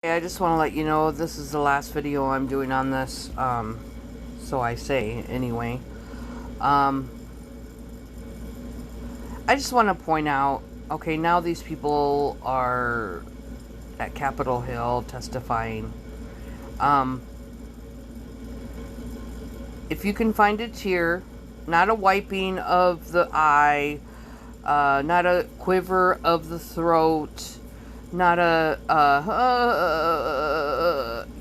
I just want to let you know this is the last video I'm doing on this, so I say anyway. I just want to point out, okay, now these people are at Capitol Hill testifying. If you can find a tear, not a wiping of the eye, not a quiver of the throat, not a,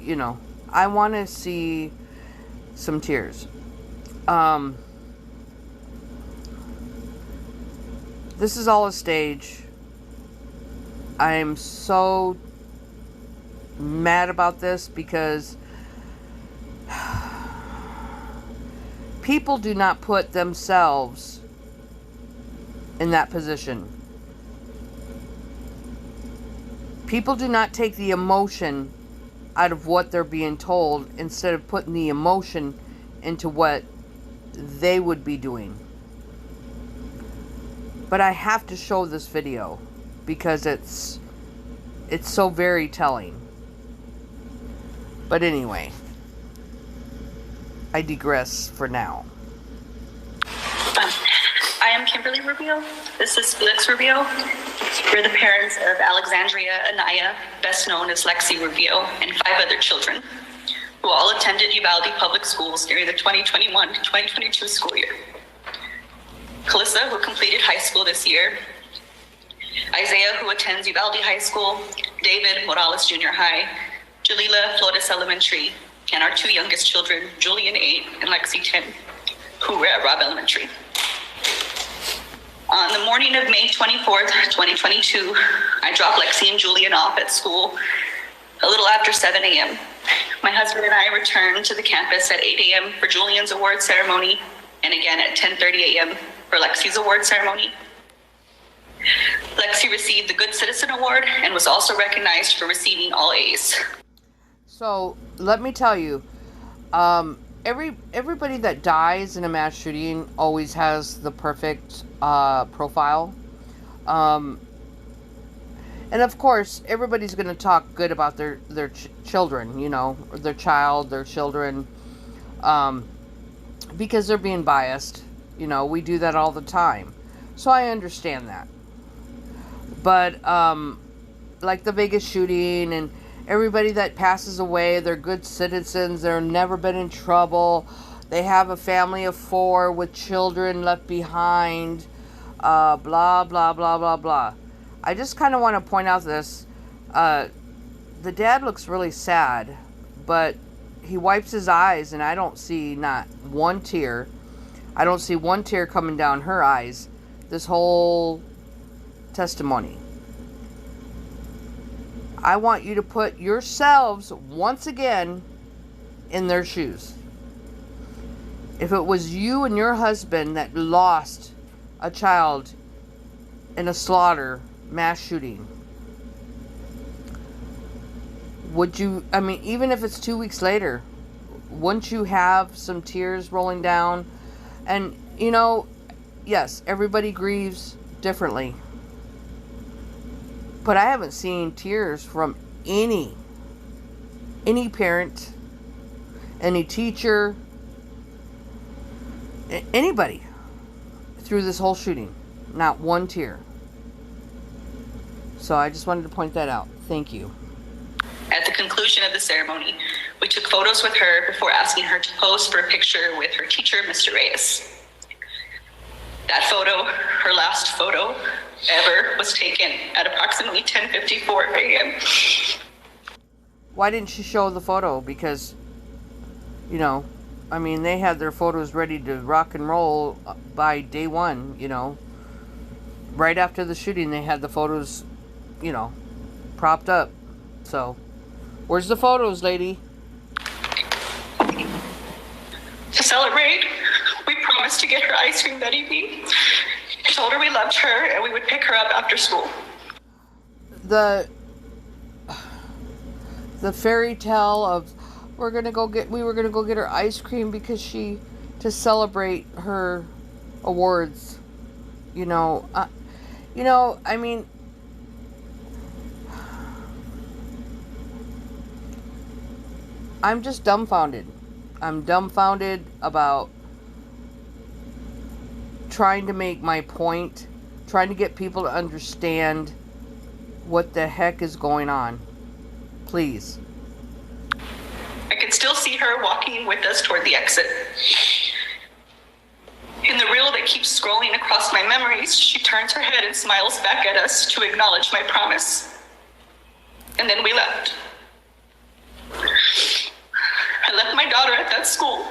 you know, I want to see some tears. This is all a stage. I am so mad about this because people do not put themselves in that position. People do not take the emotion out of what they're being told instead of putting the emotion into what they would be doing. But I have to show this video because it's so very telling. But anyway, I digress for now. I am Kimberly Rubio. This is Felix Rubio. We're the parents of Alexandria Anaya, best known as Lexi Rubio, and 5 other children who all attended Uvalde Public Schools during the 2021-2022 school year. Calissa, who completed high school this year, Isaiah, who attends Uvalde High School, David Morales Junior High, Jalila Flores Elementary, and our 2 youngest children, Julian 8 and Lexi 10, who were at Robb Elementary. On the morning of May 24th, 2022, I dropped Lexi and Julian off at school a little after 7 a.m. My husband and I returned to the campus at 8 a.m. for Julian's award ceremony, and again at 10:30 a.m. for Lexi's award ceremony. Lexi received the Good Citizen Award and was also recognized for receiving all A's. So let me tell you, everybody that dies in a mass shooting always has the perfect profile, and of course everybody's going to talk good about their children, you know, or their children, because they're being biased. You know, we do that all the time, so I understand that. But like the Vegas shooting and everybody that passes away, they're good citizens. They've never been in trouble. They have a family of 4 with children left behind. Blah, blah, blah, blah, blah. I just kind of want to point out this. The dad looks really sad, but he wipes his eyes, and I don't see not one tear. I don't see one tear coming down her eyes this whole testimony. I want you to put yourselves once again in their shoes. If it was you and your husband that lost a child in a slaughter, mass shooting, would you, I mean, even if it's 2 weeks later, wouldn't you have some tears rolling down? And, you know, yes, everybody grieves differently. But I haven't seen tears from any parent, any teacher, anybody through this whole shooting. Not one tear. So I just wanted to point that out. Thank you. At the conclusion of the ceremony, we took photos with her before asking her to pose for a picture with her teacher, Mr. Reyes. That photo, her last photo ever, was taken at approximately 10:54 a.m. Why didn't she show the photo? Because, you know, I mean, they had their photos ready to rock and roll by day 1, you know. Right after the shooting, they had the photos, you know, propped up. So, where's the photos, lady? To celebrate, we promised to get her ice cream that evening. I told her we loved her and we would pick her up after school. The fairy tale of we were gonna go get her ice cream because to celebrate her awards. You know, I mean, I'm just dumbfounded. I'm dumbfounded about trying to make my point, trying to get people to understand what the heck is going on. Please. I can still see her walking with us toward the exit. In the reel that keeps scrolling across my memories, she turns her head and smiles back at us to acknowledge my promise. And then we left. I left my daughter at that school,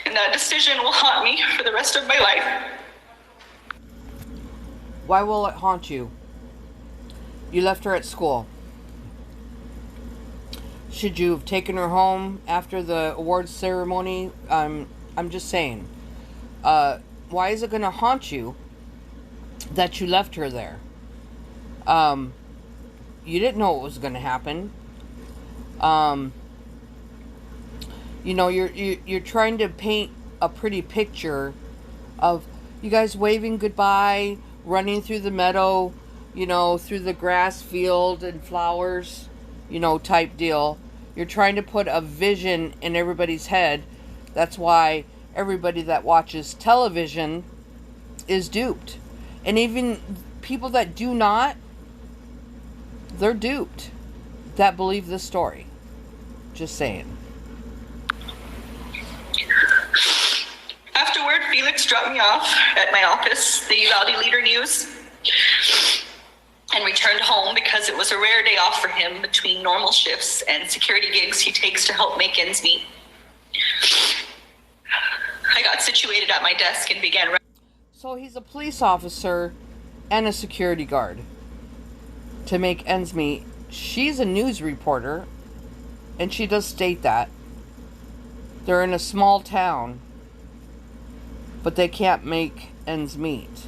and that decision will haunt me for the rest of my life. Why will it haunt you? You left her at school. Should you have taken her home after the awards ceremony? I'm just saying. Why is it going to haunt you that you left her there? You didn't know what was going to happen. You know, you're trying to paint a pretty picture of you guys waving goodbye, running through the meadow, you know, through the grass field and flowers, you know, type deal. You're trying to put a vision in everybody's head. That's why everybody that watches television is duped. And even people that do not, they're duped, that believe this story. Just saying. Afterward, Felix dropped me off at my office, the Uvalde Leader News, and returned home because it was a rare day off for him between normal shifts and security gigs he takes to help make ends meet. I got situated at my desk and began... So he's a police officer and a security guard to make ends meet. She's a news reporter, and she does state that. They're in a small town, but they can't make ends meet.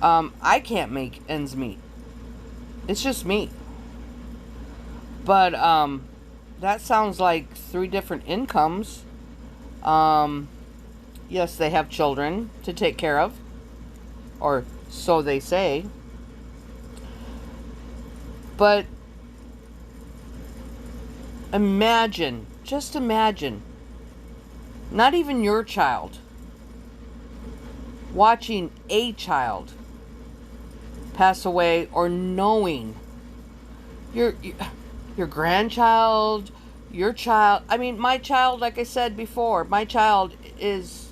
I can't make ends meet. It's just me. But that sounds like 3 different incomes. Yes, they have children to take care of, or so they say. But imagine, just imagine, not even your child, watching a child pass away, or knowing your grandchild, your child. I mean, my child, like I said before, my child is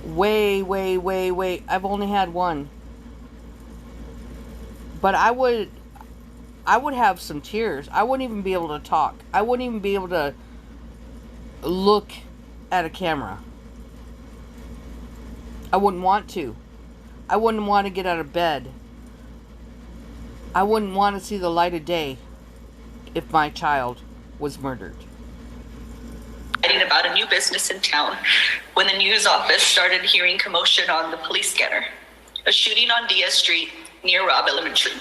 way, I've only had one. But I would have some tears. I wouldn't even be able to talk. I wouldn't even be able to look at a camera. I wouldn't want to. I wouldn't want to get out of bed. I wouldn't want to see the light of day if my child was murdered. About a new business in town when the news office started hearing commotion on the police scanner. A shooting on Diaz Street near Robb Elementary.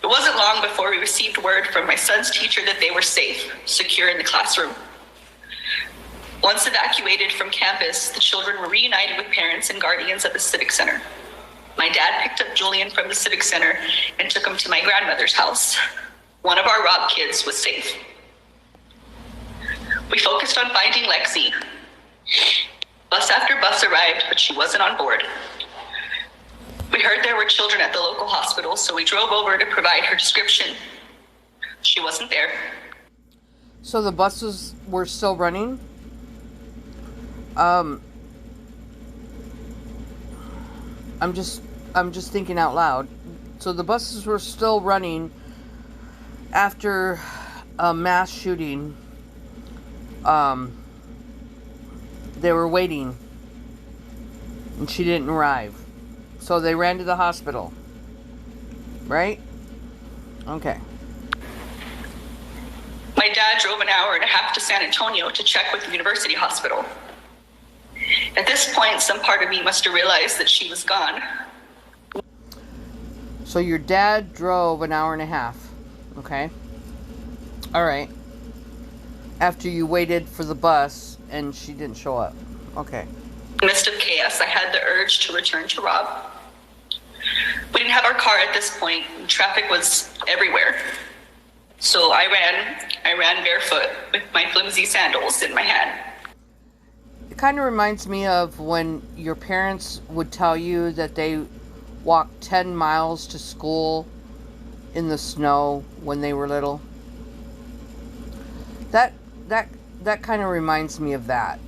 It wasn't long before we received word from my son's teacher that they were safe, secure in the classroom. Once evacuated from campus, the children were reunited with parents and guardians at the Civic Center. My dad picked up Julian from the Civic Center and took him to my grandmother's house. One of our Robb kids was safe. We focused on finding Lexi. Bus after bus arrived, but she wasn't on board. We heard there were children at the local hospital, so we drove over to provide her description. She wasn't there. So the buses were still running? I'm just thinking out loud. So the buses were still running after a mass shooting. They were waiting, and she didn't arrive. So they ran to the hospital. Right? Okay. My dad drove an hour and a half to San Antonio to check with the University Hospital. At this point, some part of me must have realized that she was gone. So your dad drove an hour and a half. Okay. All right. After you waited for the bus and she didn't show up. Okay. In the midst of chaos, I had the urge to return to Robb. We didn't have our car at this point, and traffic was everywhere. So I ran barefoot with my flimsy sandals in my hand. It kind of reminds me of when your parents would tell you that they walked 10 miles to school in the snow when they were little. That kind of reminds me of that.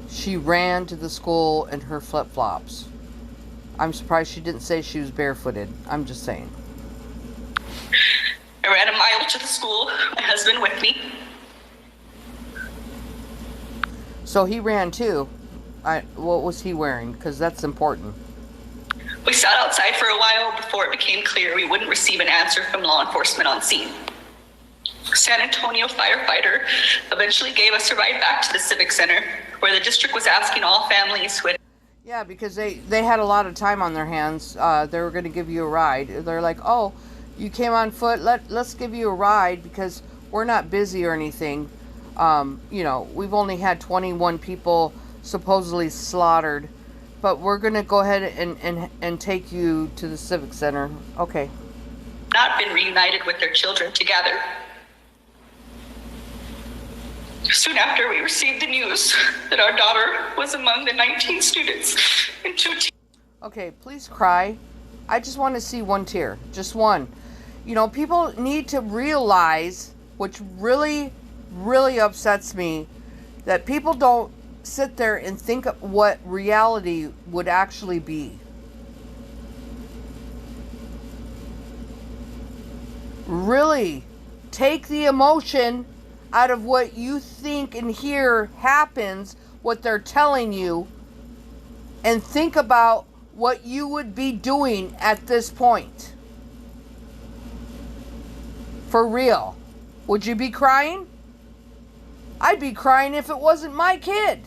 She ran to the school in her flip-flops. I'm surprised she didn't say she was barefooted. I'm just saying. I ran a mile to the school, my husband with me. So he ran too. What was he wearing? Because that's important. We sat outside for a while before it became clear we wouldn't receive an answer from law enforcement on scene. San Antonio firefighter eventually gave us a ride back to the Civic Center, where the district was asking all families who had... Yeah, because they had a lot of time on their hands. They were going to give you a ride. They're like, oh, you came on foot, let's give you a ride because we're not busy or anything. We've only had 21 people supposedly slaughtered, but we're going to go ahead and take you to the Civic Center. Okay. Not been reunited with their children together. Soon after, we received the news that our daughter was among the 19 students and 2 teachers. Okay, please cry. I just want to see one tear. Just one. People need to realize, which really, really upsets me, that people don't sit there and think of what reality would actually be. Really, take the emotion out of what you think and hear happens, what they're telling you, and think about what you would be doing at this point. For real. Would you be crying? I'd be crying if it wasn't my kid.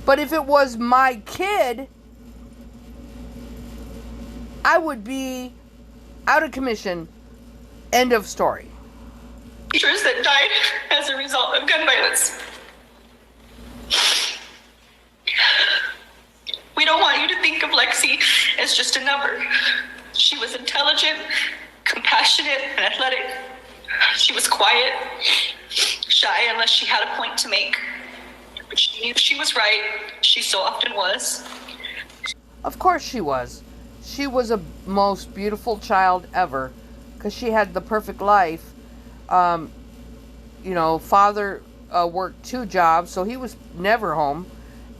But if it was my kid, I would be out of commission. End of story. Teachers that died as a result of gun violence. We don't want you to think of Lexi as just a number. She was intelligent, compassionate, and athletic. She was quiet, shy unless she had a point to make. But she knew she was right. She so often was. Of course she was. She was a most beautiful child ever because she had the perfect life. Father worked 2 jobs, so he was never home.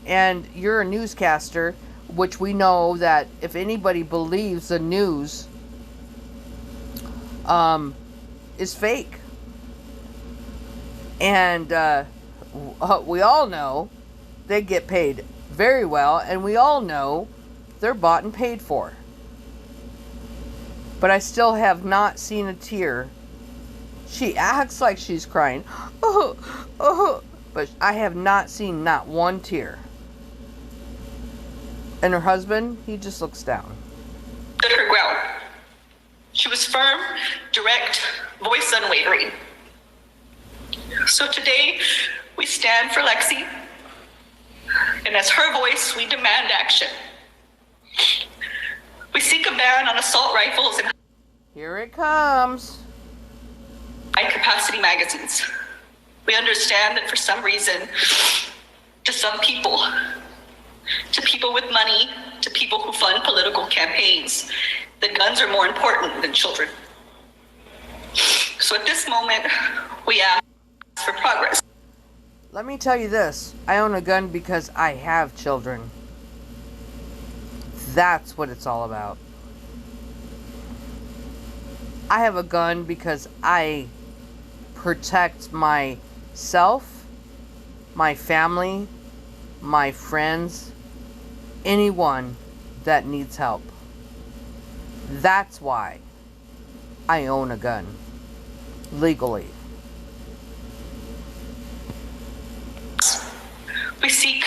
And you're a newscaster, which we know that if anybody believes the news is fake. And we all know they get paid very well, and we all know they're bought and paid for. But I still have not seen a tear. She acts like she's crying. But I have not seen not one tear. And her husband, he just looks down. Stood her ground. She was firm, direct, voice unwavering. So today, we stand for Lexi. And as her voice, we demand action. We seek a ban on assault rifles and here it comes. High-capacity magazines. We understand that for some reason, to some people, to people with money, to people who fund political campaigns, the guns are more important than children. So at this moment, we ask for progress. Let me tell you this. I own a gun because I have children. That's what it's all about. I have a gun because I protect myself, my family, my friends, anyone that needs help. That's why I own a gun legally. We seek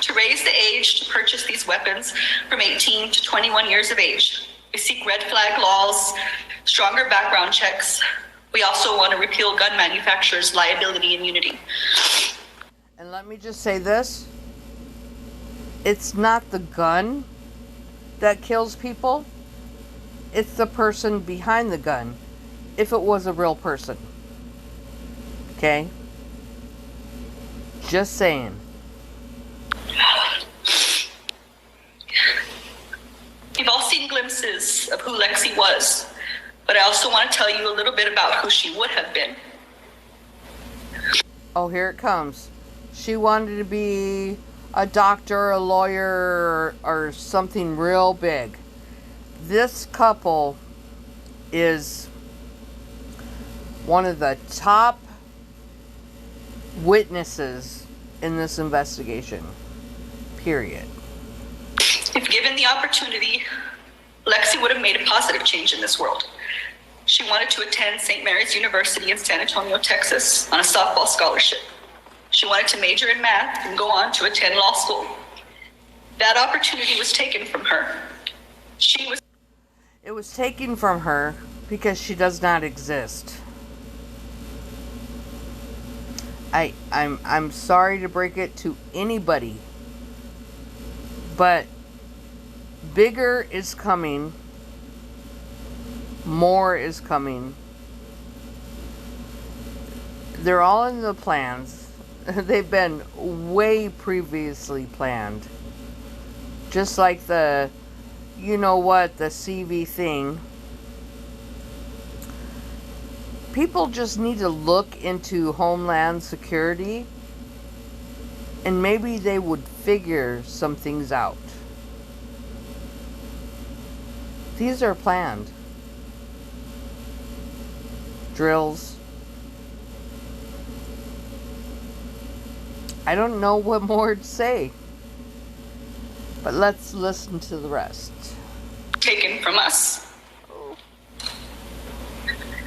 to raise the age to purchase these weapons from 18 to 21 years of age. We seek red flag laws, stronger background checks. We also want to repeal gun manufacturers' liability immunity. And let me just say this. It's not the gun that kills people. It's the person behind the gun, if it was a real person. Okay? Just saying. You've all seen glimpses of who Lexi was, but I also want to tell you a little bit about who she would have been. Oh, here it comes. She wanted to be a doctor, a lawyer, or something real big. This couple is one of the top witnesses in this investigation. Period. If given the opportunity, Lexi would have made a positive change in this world. She wanted to attend St. Mary's University in San Antonio, Texas, on a softball scholarship. She wanted to major in math and go on to attend law school. That opportunity was taken from her. It was taken from her because she does not exist. I'm sorry to break it to anybody, but bigger is coming. More is coming. They're all in the plans. They've been way previously planned. Just like the, you know what, the CV thing. People just need to look into Homeland Security, and maybe they would figure some things out. These are planned. Drills. I don't know what more to say, but let's listen to the rest. Taken from us.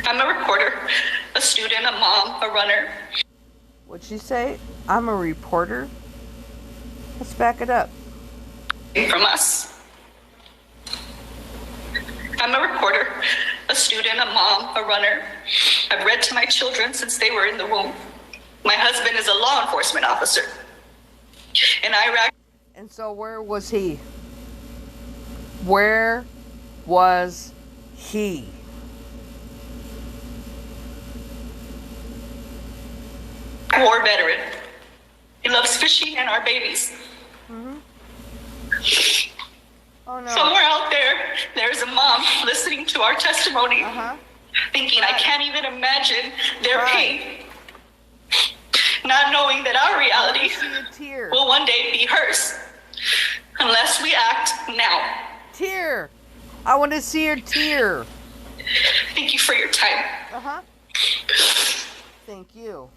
I'm a reporter, a student, a mom, a runner. What'd she say? I'm a reporter? Let's back it up. From us. I'm a reporter, a student, a mom, a runner. I've read to my children since they were in the womb. My husband is a law enforcement officer in Iraq. And so where was he? Where was he? War veteran. He loves fishing and our babies. Mm-hmm. Oh no. Somewhere out there, there's a mom listening to our testimony, thinking, I can't even imagine their pain. Not knowing that our reality will one day be hers, unless we act now. Tear. I want to see her tear. Thank you for your time. Thank you.